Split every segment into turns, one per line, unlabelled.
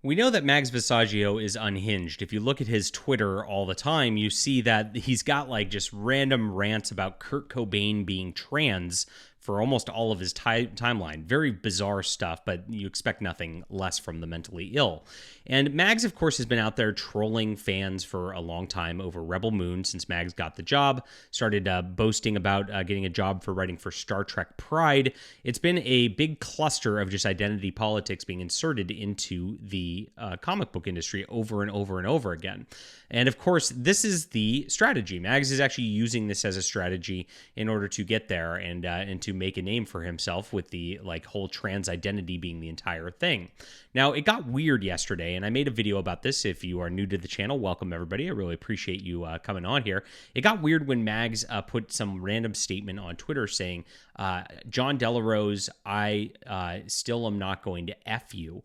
We know that Mags Visaggio is unhinged. If you look at his Twitter all the time, you see that he's got like just random rants about Kurt Cobain being trans for almost all of his timeline. Very bizarre stuff, but you expect nothing less from the mentally ill. And Mags, of course, has been out there trolling fans for a long time over Rebel Moon since Mags got the job, started boasting about getting a job for writing for Star Trek Pride. It's been a big cluster of just identity politics being inserted into the comic book industry over and over and over again. And of course, this is the strategy. Mags is actually using this as a strategy in order to get there and to make a name for himself with the like whole trans identity being the entire thing. Now, it got weird yesterday, and I made a video about this. If you are new to the channel, welcome everybody. I really appreciate you coming on here. It got weird when Mags put some random statement on Twitter saying, John Delarose, I still am not going to F you.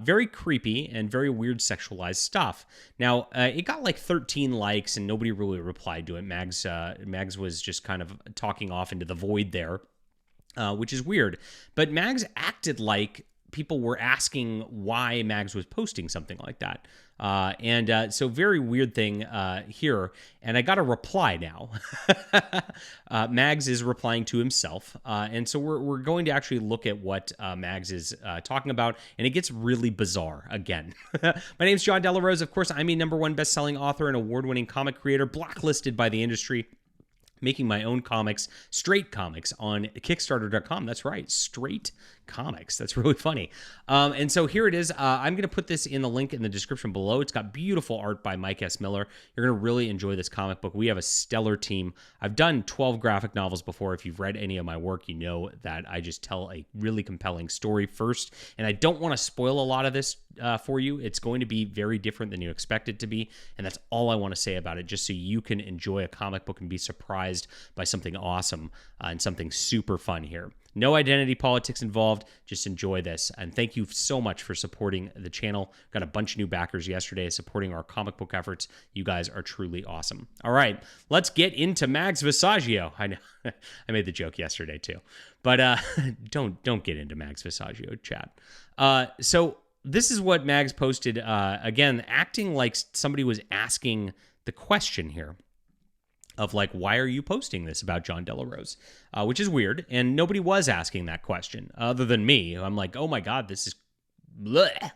Very creepy and very weird sexualized stuff. Now, it got like 13 likes and nobody really replied to it. Mags was just kind of talking off into the void there, which is weird. But Mags acted like people were asking why Mags was posting something like that. So very weird thing here. And I got a reply now. Mags is replying to himself. And so we're going to actually look at what Mags is talking about. And it gets really bizarre again. My name's John Delarose. Of course, I'm a #1 best-selling author and award-winning comic creator, blacklisted by the industry, making my own comics, straight comics, on Kickstarter.com. That's right, straight comics. That's really funny. And so here it is. I'm going to put this in the link in the description below. It's got beautiful art by Mike S. Miller. You're going to really enjoy this comic book. We have a stellar team. I've done 12 graphic novels before. If you've read any of my work, you know that I just tell a really compelling story first. And I don't want to spoil a lot of this for you. It's going to be very different than you expect it to be. And that's all I want to say about it, just so you can enjoy a comic book and be surprised by something awesome and something super fun here. No identity politics involved. Just enjoy this. And thank you so much for supporting the channel. Got a bunch of new backers yesterday supporting our comic book efforts. You guys are truly awesome. All right, let's get into Mags Visaggio. I know I made the joke yesterday too, but don't get into Mags Visaggio, chat. So this is what Mags posted, again, acting like somebody was asking the question here of like, why are you posting this about John Delarose? Which is weird, and nobody was asking that question other than me. I'm like, oh my God, this is bleh.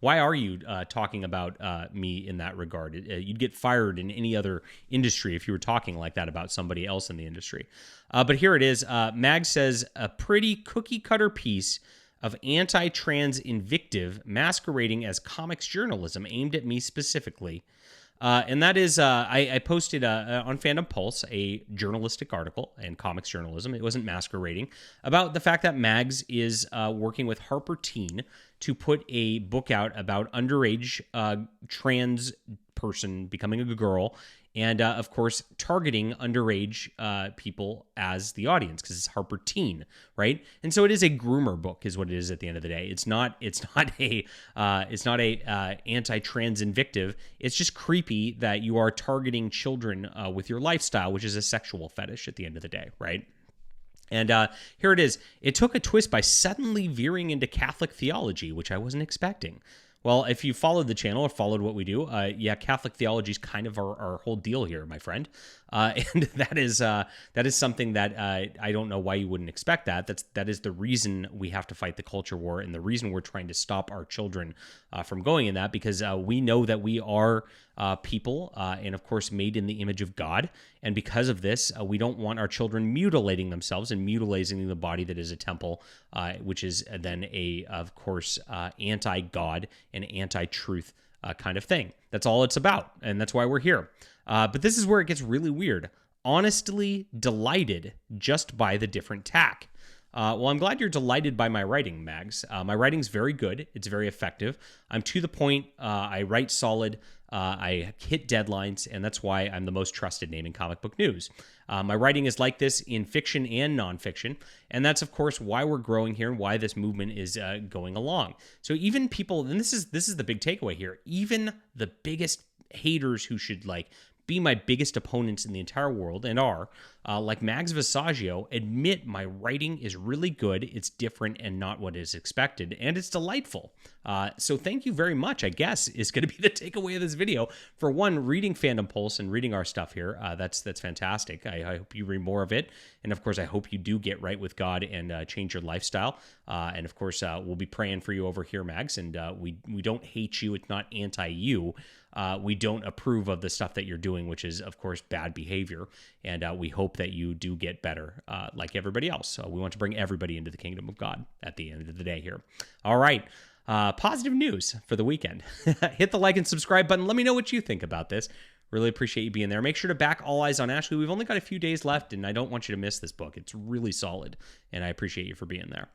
Why are you talking about me in that regard? You'd get fired in any other industry if you were talking like that about somebody else in the industry. But here it is. Mag says, a pretty cookie cutter piece of anti-trans invective masquerading as comics journalism aimed at me specifically. And that is, I posted on Fandom Pulse a journalistic article and comics journalism. It wasn't masquerading, about the fact that Mags is working with Harper Teen to put a book out about underage trans person becoming a girl, and of course targeting underage people as the audience because it's Harper Teen, right? And so it is a groomer book, is what it is at the end of the day. It's not a anti-trans invective. It's just creepy that you are targeting children with your lifestyle, which is a sexual fetish at the end of the day, right? And here it is. It took a twist by suddenly veering into Catholic theology, which I wasn't expecting. Well, if you followed the channel or followed what we do, yeah, Catholic theology is kind of our whole deal here, my friend. And that is something that I don't know why you wouldn't expect that. That is the reason we have to fight the culture war, and the reason we're trying to stop our children from going in that, because we know that we are people, and of course made in the image of God. And because of this, we don't want our children mutilating themselves and mutilating the body that is a temple, which is then of course, anti-God and anti-truth kind of thing. That's all it's about, and that's why we're here. But this is where it gets really weird. Honestly delighted just by the different tack. Well, I'm glad you're delighted by my writing, Mags. My writing's very good. It's very effective. I'm to the point. I write solid. I hit deadlines, and that's why I'm the most trusted name in comic book news. My writing is like this in fiction and nonfiction, and that's, of course, why we're growing here and why this movement is going along. So even people, and this is the big takeaway here, even the biggest haters who should like be my biggest opponents in the entire world and are, like Mags Visaggio, admit my writing is really good, it's different and not what is expected, and it's delightful. So thank you very much, I guess, is going to be the takeaway of this video. For one, reading Fandom Pulse and reading our stuff here, that's fantastic. I hope you read more of it. And of course, I hope you do get right with God and change your lifestyle. And of course, we'll be praying for you over here, Mags. And we don't hate you. It's not anti-you. We don't approve of the stuff that you're doing, which is, of course, bad behavior. And we hope that you do get better like everybody else. So we want to bring everybody into the kingdom of God at the end of the day here. All right. Positive news for the weekend. Hit the like and subscribe button. Let me know what you think about this. Really appreciate you being there. Make sure to back All Eyes on Ashley. We've only got a few days left, and I don't want you to miss this book. It's really solid, and I appreciate you for being there.